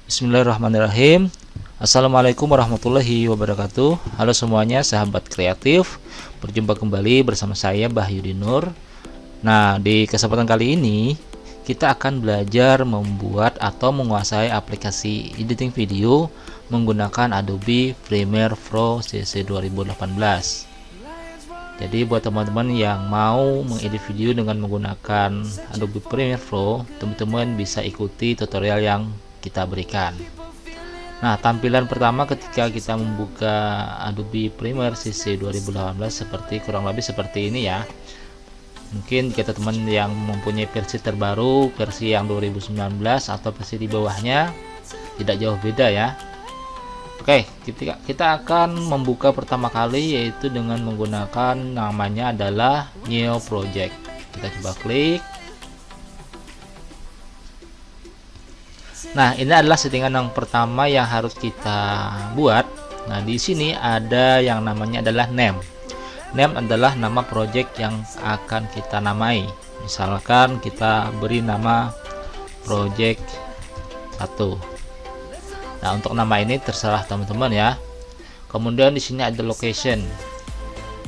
Bismillahirrahmanirrahim. Assalamualaikum warahmatullahi wabarakatuh. Halo semuanya, sahabat kreatif. Berjumpa kembali bersama saya Bahyudi Nur. Nah, di kesempatan kali ini kita akan belajar membuat atau menguasai aplikasi editing video menggunakan Adobe Premiere Pro CC 2018. Jadi buat teman-teman yang mau mengedit video dengan menggunakan Adobe Premiere Pro, teman-teman bisa ikuti tutorial yang kita berikan. Nah, tampilan pertama ketika kita membuka Adobe Premiere CC 2018 kurang lebih seperti ini ya. Mungkin jika teman yang mempunyai versi terbaru, versi yang 2019 atau versi di bawahnya tidak jauh beda ya. Oke, kita akan membuka pertama kali yaitu dengan menggunakan namanya adalah New Project. Kita coba klik. Nah, ini adalah settingan yang pertama yang harus kita buat. Nah, di sini ada yang namanya adalah name. Name adalah nama project yang akan kita namai. Misalkan kita beri nama project 1. Nah, untuk nama ini terserah teman-teman ya. Kemudian di sini ada location.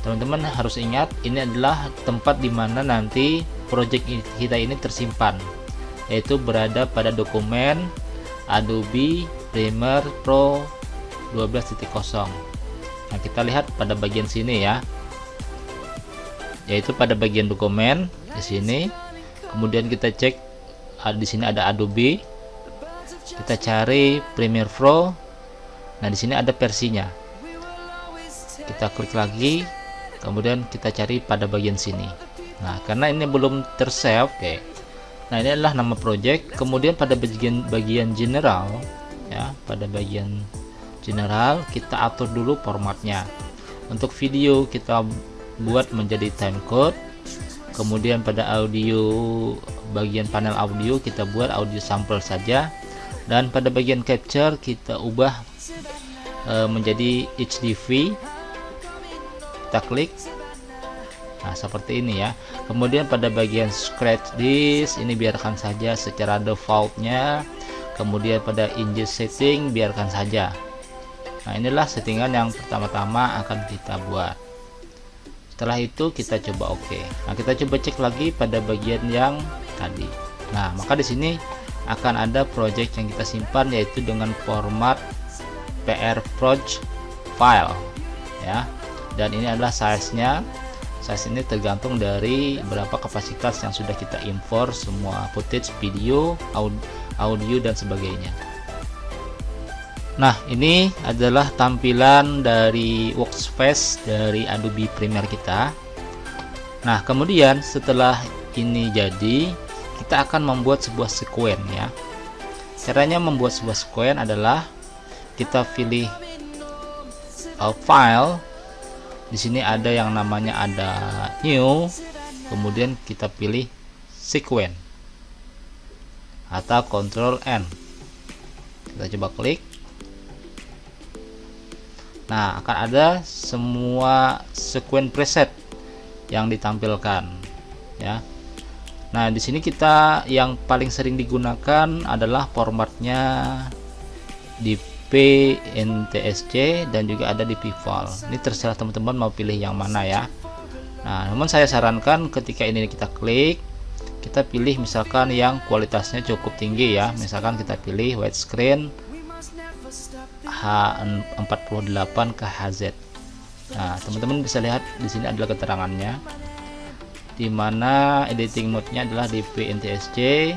Teman-teman harus ingat ini adalah tempat di mana nanti project kita ini tersimpan, yaitu berada pada dokumen Adobe Premiere Pro 12.0. Nah, kita lihat pada bagian sini ya, yaitu pada bagian dokumen di sini. Kemudian kita cek di sini ada Adobe, kita cari Premiere Pro. Nah, di sini ada versinya, kita klik lagi, kemudian kita cari pada bagian sini. Nah, karena ini belum tersave, oke. Nah, ini adalah nama project. Kemudian pada bagian general ya, pada bagian general kita atur dulu formatnya. Untuk video kita buat menjadi timecode. Kemudian pada audio, bagian panel audio kita buat audio sampel saja. Dan pada bagian capture kita ubah menjadi HDV. Kita klik. Nah, seperti ini ya. Kemudian pada bagian scratch disk ini biarkan saja secara defaultnya. Kemudian pada ingest setting biarkan saja. Nah, inilah settingan yang pertama-tama akan kita buat. Setelah itu kita coba OK. Nah, kita coba cek lagi pada bagian yang tadi. Nah, maka di sini akan ada project yang kita simpan yaitu dengan format PRProj file ya. Dan ini adalah size-nya. Size ini tergantung dari berapa kapasitas yang sudah kita import semua footage, video, audio dan sebagainya. Nah, ini adalah tampilan dari workspace dari Adobe Premiere kita. Nah, kemudian setelah ini jadi, kita akan membuat sebuah sequence ya. Caranya membuat sebuah sequence adalah kita pilih file. Di sini ada yang namanya ada new, kemudian kita pilih sequence atau Ctrl N. Kita coba klik. Nah, akan ada semua sequence preset yang ditampilkan ya. Nah, di sini kita yang paling sering digunakan adalah formatnya di PNTSC dan juga ada di PFAL. Ini terserah teman-teman mau pilih yang mana ya. Nah, namun saya sarankan ketika ini kita klik, kita pilih misalkan yang kualitasnya cukup tinggi ya. Misalkan kita pilih widescreen H48 ke HZ. Nah, teman-teman bisa lihat di sini adalah keterangannya, di mana editing mode-nya adalah di PNTSC,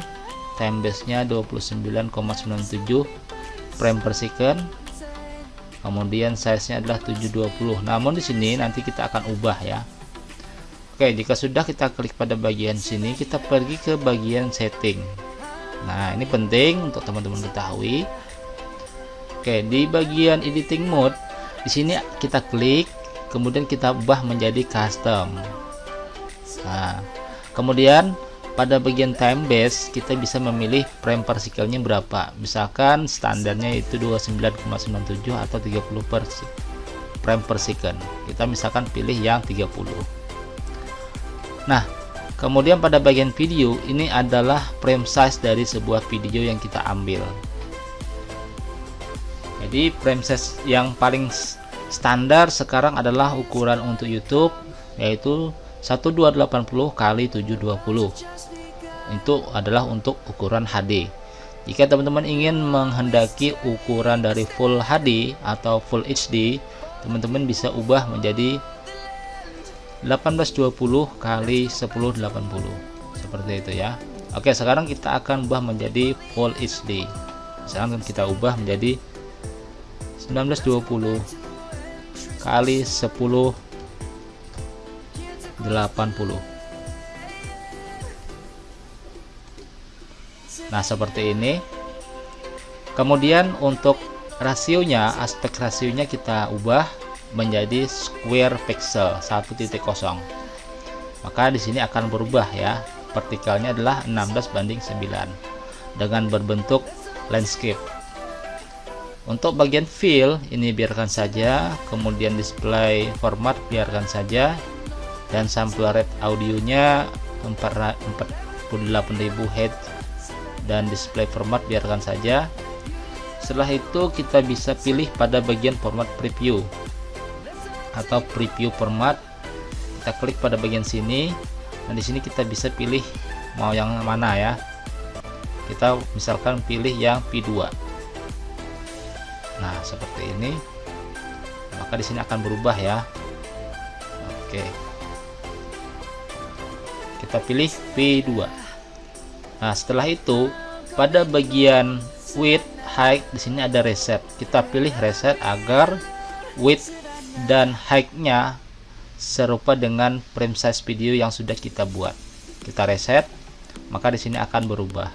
time base-nya 29,97 frame per second. Kemudian size-nya adalah 720. Namun di sini nanti kita akan ubah ya. Oke, jika sudah kita klik pada bagian sini, kita pergi ke bagian setting. Nah, ini penting untuk teman-teman ketahui. Oke, di bagian editing mode, di sini kita klik, kemudian kita ubah menjadi custom. Nah, kemudian pada bagian time base kita bisa memilih frame per second-nya berapa. Misalkan standarnya itu 29,97 atau 30 frame per second. Kita misalkan pilih yang 30. Nah, kemudian pada bagian video ini adalah frame size dari sebuah video yang kita ambil. Jadi frame size yang paling standar sekarang adalah ukuran untuk YouTube, yaitu 1280 kali 720. Itu adalah untuk ukuran HD. Jika teman-teman ingin menghendaki ukuran dari Full HD atau Full HD, teman-teman bisa ubah menjadi 1820 kali 1080 seperti itu ya. Oke, sekarang kita akan ubah menjadi Full HD. Sekarang kita ubah menjadi 1920 kali 1080. Nah, seperti ini. Kemudian untuk rasionya, aspek rasionya kita ubah menjadi square pixel 1.0. Maka di sini akan berubah ya. Vertikalnya adalah 16:9 dengan berbentuk landscape. Untuk bagian fill ini biarkan saja, kemudian display format biarkan saja, dan sample rate audionya 48.000 Hz, dan display format biarkan saja. Setelah itu kita bisa pilih pada bagian format preview atau preview format. Kita klik pada bagian sini. Nah, di sini kita bisa pilih mau yang mana ya. Kita misalkan pilih yang P2. Nah, seperti ini. Maka di sini akan berubah ya. Oke. Kita pilih P2. Nah, setelah itu pada bagian width, height di sini ada reset. Kita pilih reset agar width dan height-nya serupa dengan frame size video yang sudah kita buat. Kita reset, maka di sini akan berubah.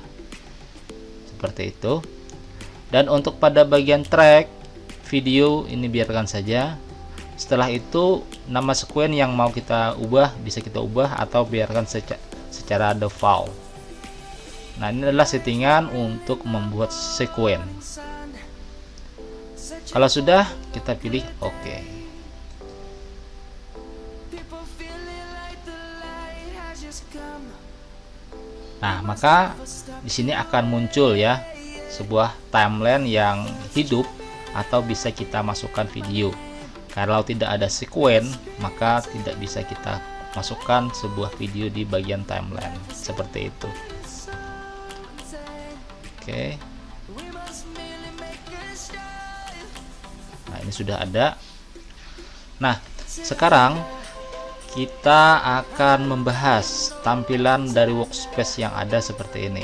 Seperti itu. Dan untuk pada bagian track video ini biarkan saja. Setelah itu nama sekuen yang mau kita ubah bisa kita ubah atau biarkan secara default. Nah, ini adalah settingan untuk membuat sekuen. Kalau sudah, kita pilih OK. Nah, maka di sini akan muncul ya sebuah timeline yang hidup atau bisa kita masukkan video. Kalau tidak ada sekuen, maka tidak bisa kita masukkan sebuah video di bagian timeline seperti itu. Oke. Nah, ini sudah ada. Nah, sekarang kita akan membahas tampilan dari workspace yang ada seperti ini.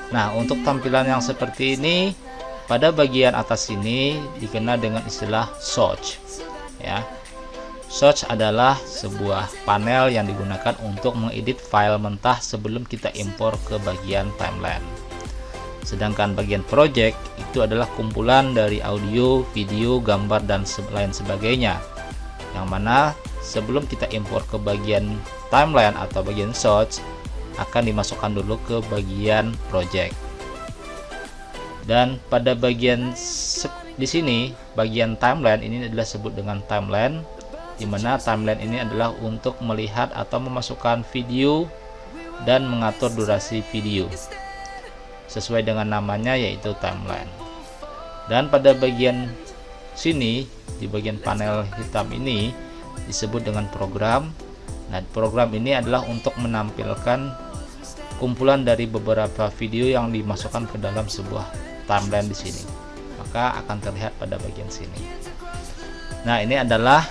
Nah, untuk tampilan yang seperti ini, pada bagian atas ini dikenal dengan istilah search ya. Search adalah sebuah panel yang digunakan untuk mengedit file mentah sebelum kita impor ke bagian timeline. Sedangkan bagian project itu adalah kumpulan dari audio, video, gambar, dan lain sebagainya, yang mana sebelum kita impor ke bagian timeline atau bagian search akan dimasukkan dulu ke bagian project. Dan pada bagian di sini, bagian timeline ini adalah disebut dengan timeline, di mana timeline ini adalah untuk melihat atau memasukkan video dan mengatur durasi video sesuai dengan namanya, yaitu timeline. Dan pada bagian sini, di bagian panel hitam ini disebut dengan program. Nah, program ini adalah untuk menampilkan kumpulan dari beberapa video yang dimasukkan ke dalam sebuah timeline di sini. Maka akan terlihat pada bagian sini. Nah, ini adalah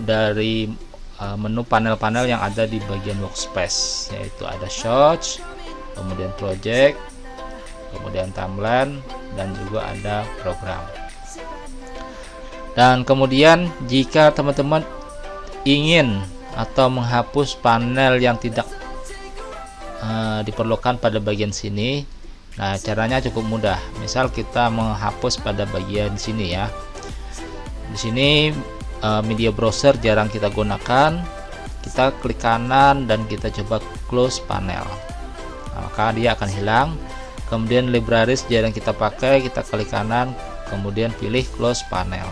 dari menu panel-panel yang ada di bagian workspace, yaitu ada search, kemudian project, kemudian timeline, dan juga ada program. Dan kemudian jika teman-teman ingin atau menghapus panel yang tidak diperlukan pada bagian sini, nah caranya cukup mudah. Misal kita menghapus pada bagian sini ya. Di sini media browser jarang kita gunakan. Kita klik kanan dan kita coba close panel. Nah, maka dia akan hilang. Kemudian libraries jarang kita pakai, kita klik kanan, kemudian pilih close panel.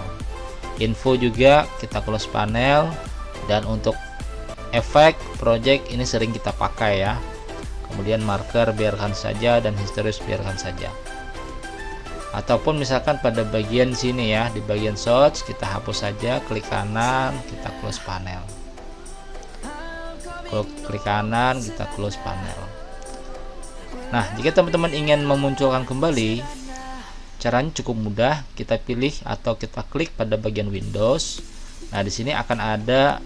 Info juga kita close panel. Dan untuk efek project ini sering kita pakai ya. Kemudian marker biarkan saja dan historis biarkan saja. ataupun misalkan pada bagian sini ya, di bagian source kita hapus saja, klik kanan kita close panel, klik kanan kita close panel. Nah, jika teman-teman ingin memunculkan kembali, caranya cukup mudah. Kita pilih atau kita klik pada bagian Windows. Nah, di sini akan ada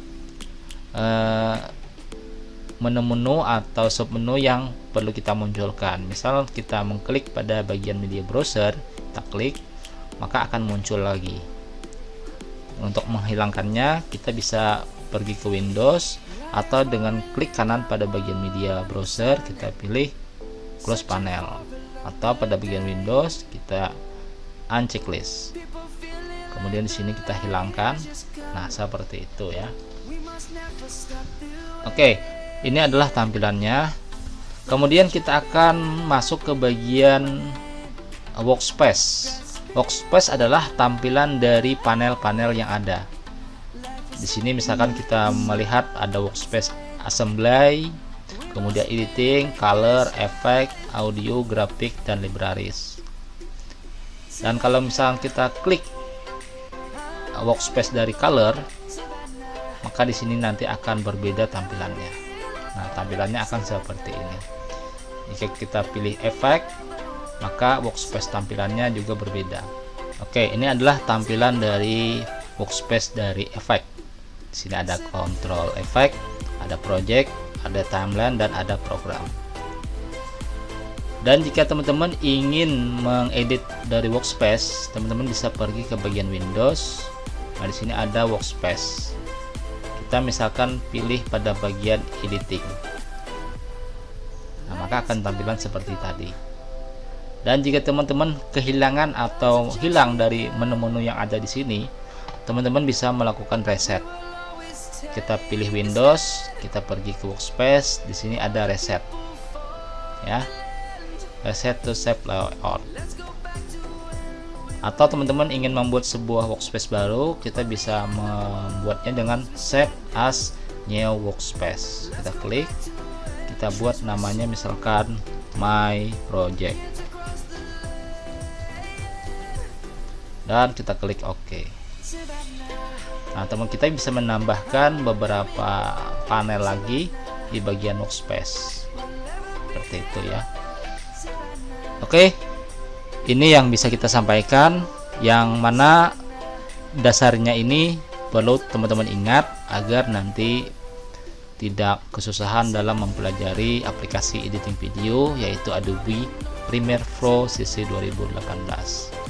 menu-menu atau submenu yang perlu kita munculkan. Misal kita mengklik pada bagian media browser, kita klik, maka akan muncul lagi. Untuk menghilangkannya, kita bisa pergi ke Windows atau dengan klik kanan pada bagian media browser, kita pilih close panel, atau pada bagian Windows kita uncheck list. Kemudian di sini kita hilangkan. Nah, seperti itu ya. Oke, ini adalah tampilannya. Kemudian kita akan masuk ke bagian workspace. Workspace adalah tampilan dari panel-panel yang ada. Di sini misalkan kita melihat ada workspace assembly, kemudian editing, color, effect, audio, grafik, dan libraries. Dan kalau misalkan kita klik workspace dari color, maka di sini nanti akan berbeda tampilannya. Nah, tampilannya akan seperti ini. Jika kita pilih efek, maka workspace tampilannya juga berbeda. Oke, ini adalah tampilan dari workspace dari efek. Di sini ada control efek, ada project, ada timeline, dan ada program. Dan jika teman-teman ingin mengedit dari workspace, teman-teman bisa pergi ke bagian Windows. Nah, di sini ada workspace. Kita misalkan pilih pada bagian editing. Nah, maka akan tampilan seperti tadi. Dan jika teman-teman kehilangan atau hilang dari menu-menu yang ada di sini, teman-teman bisa melakukan reset. Kita pilih Windows, kita pergi ke workspace, di sini ada reset. Ya. Reset to save layout. Atau teman-teman ingin membuat sebuah workspace baru, kita bisa membuatnya dengan save as new workspace. Kita klik, kita buat namanya misalkan my project, dan kita klik OK. Nah, teman kita bisa menambahkan beberapa panel lagi di bagian workspace seperti itu ya. Oke, ini yang bisa kita sampaikan, yang mana dasarnya ini perlu teman-teman ingat agar nanti tidak kesusahan dalam mempelajari aplikasi editing video, yaitu Adobe Premiere Pro CC 2018.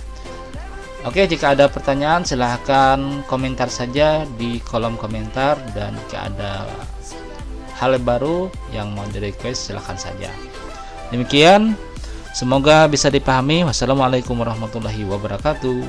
Oke, jika ada pertanyaan silahkan komentar saja di kolom komentar, dan jika ada hal baru yang mau di request silahkan saja. Demikian, semoga bisa dipahami. Wassalamualaikum warahmatullahi wabarakatuh.